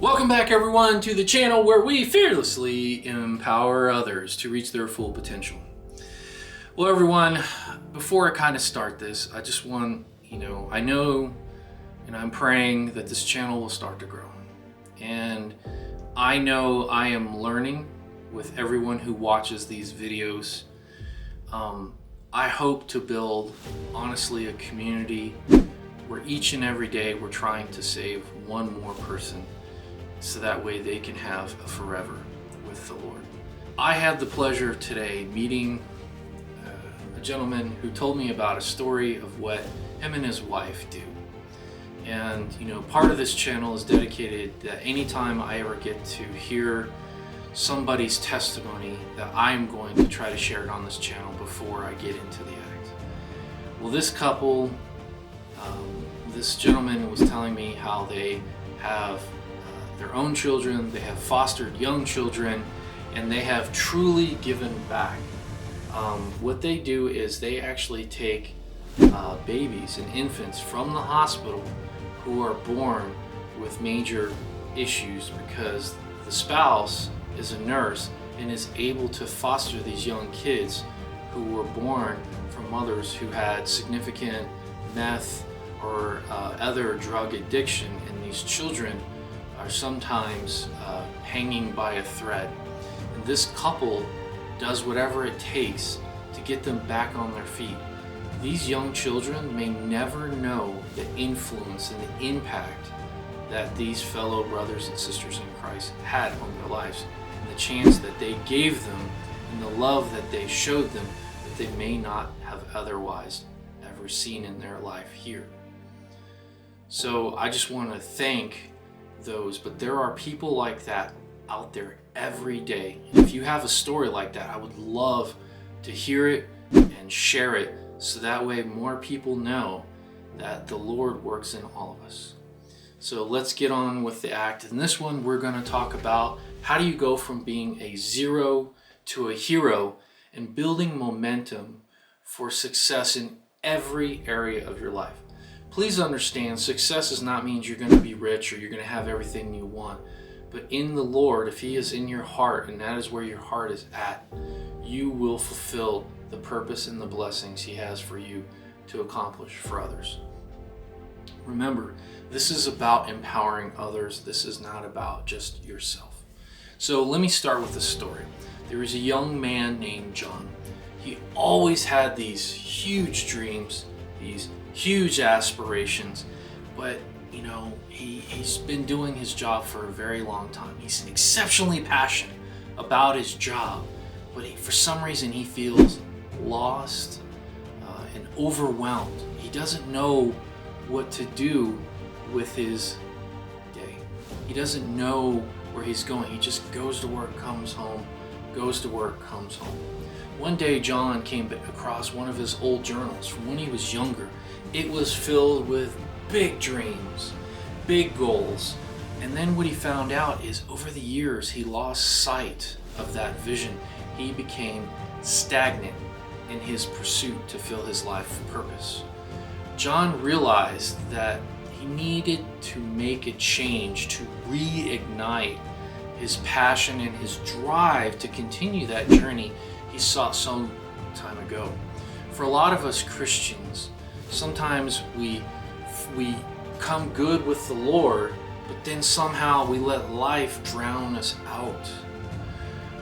Welcome back everyone to the channel where we fearlessly empower others to reach their full potential. Well everyone, before I kind of start this, I just want, I know and I'm praying that this channel will start to grow. And I know I am learning with everyone who watches these videos. I hope to build, honestly, a community where each and every day we're trying to save one more person, so that way they can have a forever with the Lord. I had the pleasure today meeting a gentleman who told me about a story of what him and his wife do. And part of this channel is dedicated that anytime I ever get to hear somebody's testimony, that I'm going to try to share it on this channel before I get into the act. Well, this couple, this gentleman was telling me how they have their own children, they have fostered young children, and they have truly given back. What they do is they actually take babies and infants from the hospital who are born with major issues because the spouse is a nurse and is able to foster these young kids who were born from mothers who had significant meth or other drug addiction, and these children are sometimes hanging by a thread. And this couple does whatever it takes to get them back on their feet. These young children may never know the influence and the impact that these fellow brothers and sisters in Christ had on their lives, and the chance that they gave them and the love that they showed them that they may not have otherwise ever seen in their life here. So I just want to thank those, but there are people like that out there every day. If you have a story like that, I would love to hear it and share it, so that way more people know that the Lord works in all of us. So let's get on with the act. In this one, we're going to talk about how do you go from being a zero to a hero and building momentum for success in every area of your life. Please understand, success does not mean you're going to be rich or you're going to have everything you want. But in the Lord, if He is in your heart, and that is where your heart is at, you will fulfill the purpose and the blessings He has for you to accomplish for others. Remember, this is about empowering others. This is not about just yourself. So let me start with a story. There was a young man named John. He always had these huge dreams, these huge aspirations, but he's been doing his job for a very long time. He's exceptionally passionate about his job, but for some reason he feels lost and overwhelmed. He doesn't know what to do with his day. He doesn't know where he's going. He just goes to work, comes home, goes to work, comes home. One day John came across one of his old journals from when he was younger. It was filled with big dreams, big goals. And then what he found out is over the years he lost sight of that vision. He became stagnant in his pursuit to fill his life with purpose. John realized that he needed to make a change to reignite his passion and his drive to continue that journey he sought some time ago. For a lot of us Christians, sometimes we come good with the Lord, but then somehow we let life drown us out.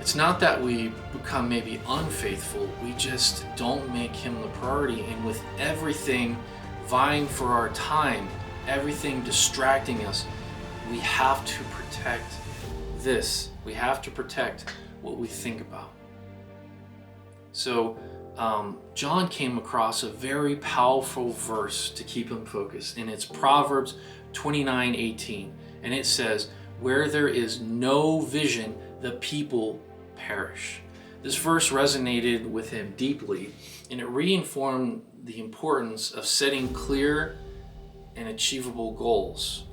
It's not that we become maybe unfaithful, we just don't make Him the priority, and with everything vying for our time, everything distracting us, we have to protect this. We have to protect what we think about. So John came across a very powerful verse to keep him focused, and it's Proverbs 29:18, and it says, "Where there is no vision, the people perish." This verse resonated with him deeply, and it reinformed the importance of setting clear and achievable goals.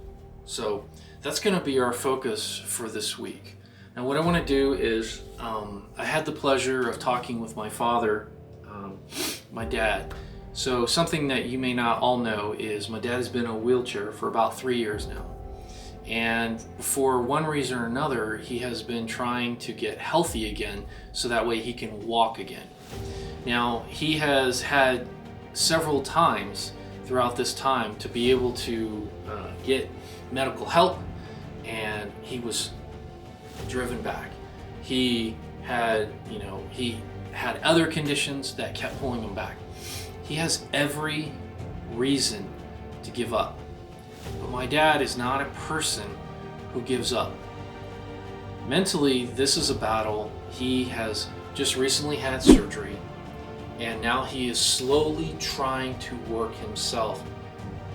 So that's going to be our focus for this week. Now what I want to do is, I had the pleasure of talking with my father, my dad. So something that you may not all know is my dad has been in a wheelchair for about 3 years now. And for one reason or another, he has been trying to get healthy again so that way he can walk again. Now, he has had several times throughout this time to be able to get medical help, and he was driven back. He had other conditions that kept pulling him back. He has every reason to give up. But my dad is not a person who gives up. Mentally, this is a battle. He has just recently had surgery, and now he is slowly trying to work himself.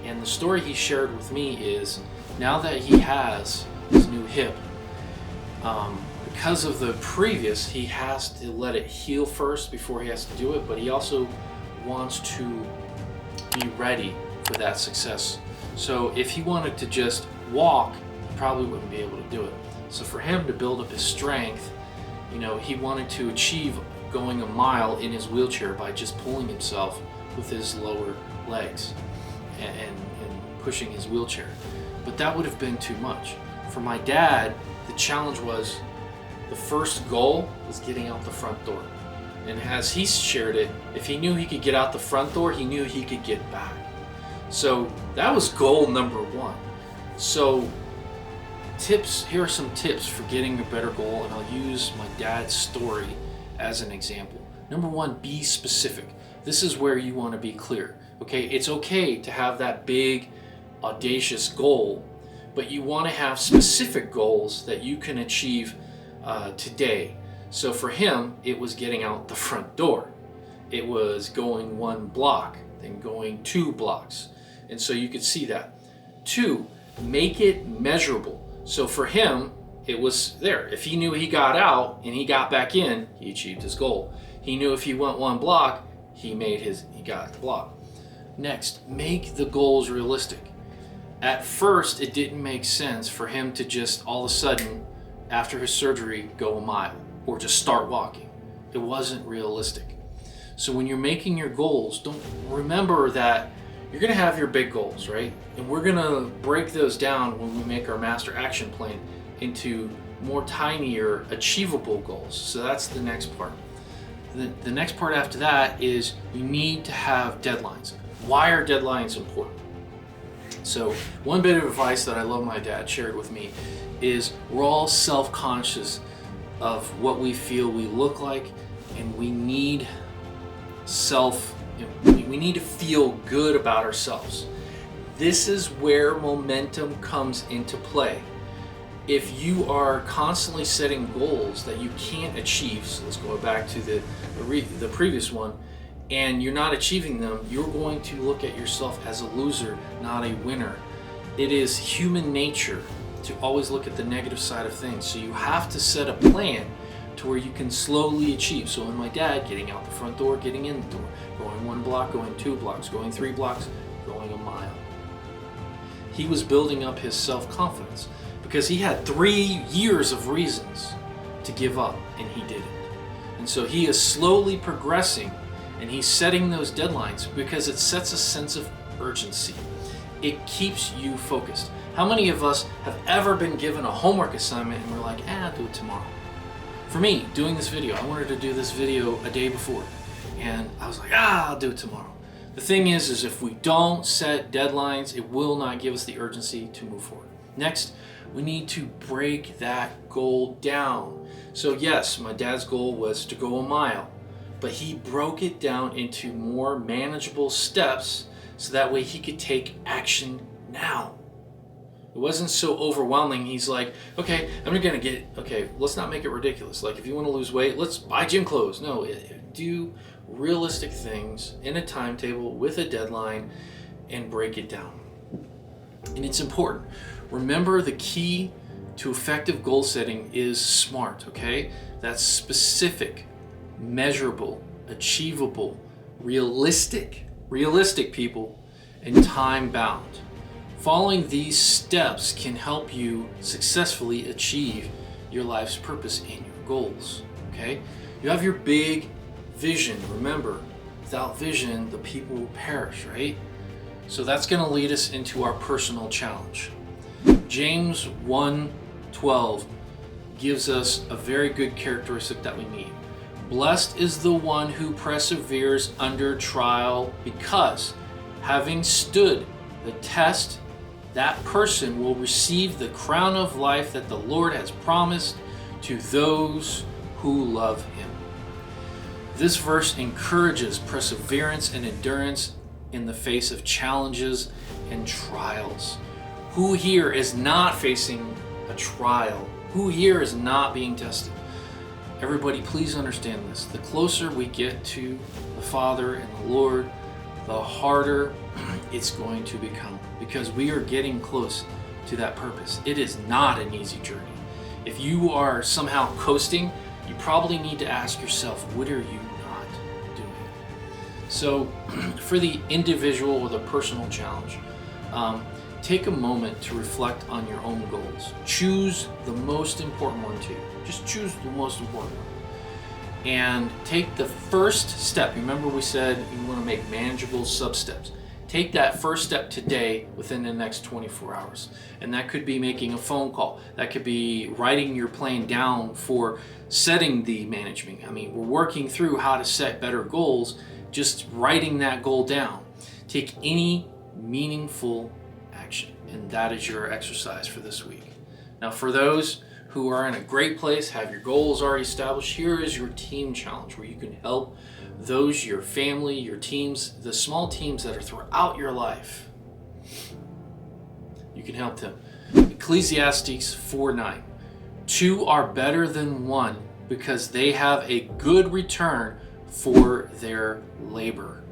And the story he shared with me is, now that he has his new hip, because of the previous, he has to let it heal first before he has to do it, but he also wants to be ready for that success. So if he wanted to just walk, he probably wouldn't be able to do it. So for him to build up his strength, he wanted to achieve going a mile in his wheelchair by just pulling himself with his lower legs and pushing his wheelchair. But that would have been too much. For my dad, the challenge was, the first goal was getting out the front door. And as he shared it, if he knew he could get out the front door, he knew he could get back. So that was goal number one. So here are some tips for getting a better goal, and I'll use my dad's story as an example. Number one, be specific. This is where you want to be clear. Okay, it's okay to have that big, audacious goal, but you want to have specific goals that you can achieve today. So for him, it was getting out the front door. It was going 1 block, then going 2 blocks. And so you could see that. 2, make it measurable. So for him, it was there. If he knew he got out and he got back in, he achieved his goal. He knew if he went 1 block, he got the block. Next, make the goals realistic. At first, it didn't make sense for him to just all of a sudden, after his surgery, go a mile or just start walking. It wasn't realistic. So when you're making your goals, remember that you're going to have your big goals, right? And we're going to break those down when we make our master action plan into more tinier, achievable goals. So that's the next part. The next part after that is you need to have deadlines. Why are deadlines important? So one bit of advice that I love my dad shared with me is we're all self-conscious of what we feel we look like, and we need to feel good about ourselves. This is where momentum comes into play. If you are constantly setting goals that you can't achieve, so let's go back to the previous one, and you're not achieving them, you're going to look at yourself as a loser, not a winner. It is human nature to always look at the negative side of things. So you have to set a plan to where you can slowly achieve. So in my dad, getting out the front door, getting in the door, going 1 block, going 2 blocks, going 3 blocks, going a mile. He was building up his self-confidence because he had 3 years of reasons to give up, and he didn't. And so he is slowly progressing, and he's setting those deadlines because it sets a sense of urgency. It keeps you focused. How many of us have ever been given a homework assignment and we're like, I'll do it tomorrow? For me, doing this video, I wanted to do this video a day before, and I was like, I'll do it tomorrow. The thing is if we don't set deadlines, it will not give us the urgency to move forward. Next, we need to break that goal down. So yes, my dad's goal was to go a mile, but he broke it down into more manageable steps so that way he could take action now. It wasn't so overwhelming. He's like, okay, let's not make it ridiculous. Like if you want to lose weight, let's buy gym clothes. No, do realistic things in a timetable with a deadline and break it down. And it's important. Remember, the key to effective goal setting is SMART, okay? That's specific, measurable, achievable, realistic people, and time bound. Following these steps can help you successfully achieve your life's purpose and your goals, okay? You have your big vision. Remember, without vision, the people will perish, right? So that's going to lead us into our personal challenge. James 1:12 gives us a very good characteristic that we need. Blessed is the one who perseveres under trial, because having stood the test, that person will receive the crown of life that the Lord has promised to those who love him. This verse encourages perseverance and endurance in the face of challenges and trials. Who here is not facing a trial? Who here is not being tested? Everybody, please understand this. The closer we get to the Father and the Lord, the harder it's going to become, because we are getting close to that purpose. It is not an easy journey. If you are somehow coasting, you probably need to ask yourself, what are you not doing? So for the individual or the personal challenge, take a moment to reflect on your own goals. Choose the most important one to you. Just choose the most important one. And take the first step. Remember, we said you want to make manageable sub-steps. Take that first step today within the next 24 hours. And that could be making a phone call. That could be writing your plan down for setting the management. I mean, we're working through how to set better goals. Just writing that goal down. Take any meaningful action. And that is your exercise for this week. Now, for those who are in a great place, have your goals already established, here is your team challenge where you can help those, your family, your teams, the small teams that are throughout your life. You can help them. Ecclesiastes 4:9. Two are better than one because they have a good return for their labor.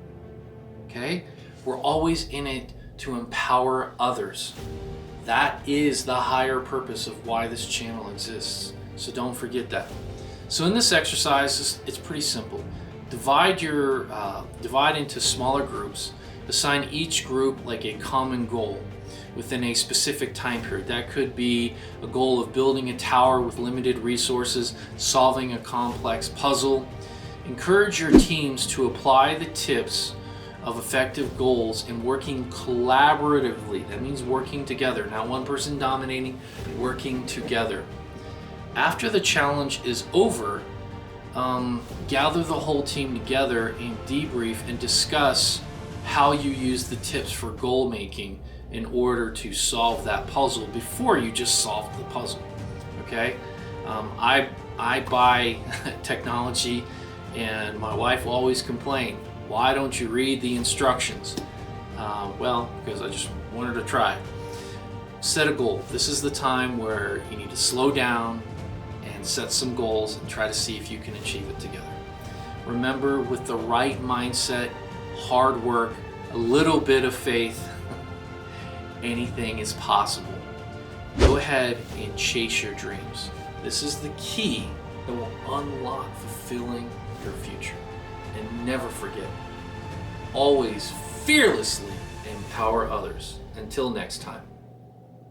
Okay? We're always in it to empower others. That is the higher purpose of why this channel exists. So don't forget that. So in this exercise, it's pretty simple. Divide into smaller groups. Assign each group like a common goal within a specific time period. That could be a goal of building a tower with limited resources, solving a complex puzzle. Encourage your teams to apply the tips of effective goals and working collaboratively. That means working together, not one person dominating, working together. After the challenge is over, gather the whole team together and debrief and discuss how you use the tips for goal making in order to solve that puzzle before you just solved the puzzle. Okay? I buy technology, and my wife will always complain, why don't you read the instructions? Well, because I just wanted to try. Set a goal. This is the time where you need to slow down and set some goals and try to see if you can achieve it together. Remember, with the right mindset, hard work, a little bit of faith, anything is possible. Go ahead and chase your dreams. This is the key that will unlock fulfilling your future. And never forget, always fearlessly empower others. Until next time.